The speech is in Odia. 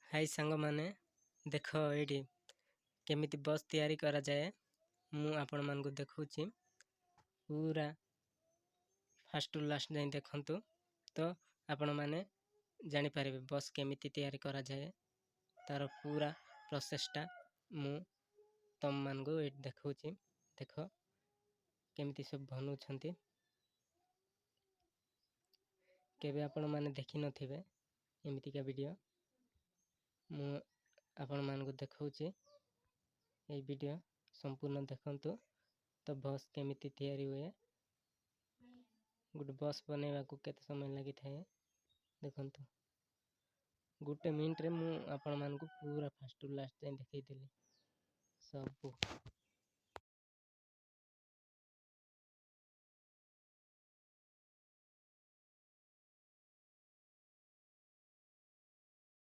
हाय ସାଙ୍ଗମାନେ, ଦେଖ ଏଇଠି କେମିତି ବସ୍ ତିଆରି କରାଯାଏ। ମୁଁ ଆପଣମାନଙ୍କୁ ଦେଖାଉଛି। ପୁରା ଫାଷ୍ଟରୁ ଲାଷ୍ଟ ଯାଏଁ ଦେଖନ୍ତୁ, ତ ଆପଣମାନେ ଜାଣିପାରିବେ ବସ୍ କେମିତି ତିଆରି କରାଯାଏ। ତାର ପୁରା ପ୍ରୋସେସଟା ମୁଁ ତମମାନଙ୍କୁ ଏଇଠି ଦେଖାଉଛି। ଦେଖ କେମିତି ସବୁ ବନଉଛନ୍ତି। କେବେ ଆପଣମାନେ ଦେଖିନଥିବେ ଏମିତିକା ଭିଡ଼ିଓ। ମୁଁ ଆପଣମାନଙ୍କୁ ଦେଖାଉଛି। এই ଭିଡ଼ିଓ ସମ୍ପୂର୍ଣ୍ଣ ଦେଖନ୍ତୁ ତ ବସ୍ କେମିତି ତିଆରି ହୁଏ। ଗୋଟେ ବସ୍ ବନେଇବାକୁ କେତେ ସମୟ ଲାଗିଥାଏ ଦେଖନ୍ତୁ। ଗୋଟେ ମିନିଟରେ ମୁଁ ଆପଣମାନଙ୍କୁ ପୁରା ଫାଷ୍ଟରୁ ଲାଷ୍ଟ ଯାଏଁ ଦେଖେଇଥିଲି ସବୁ।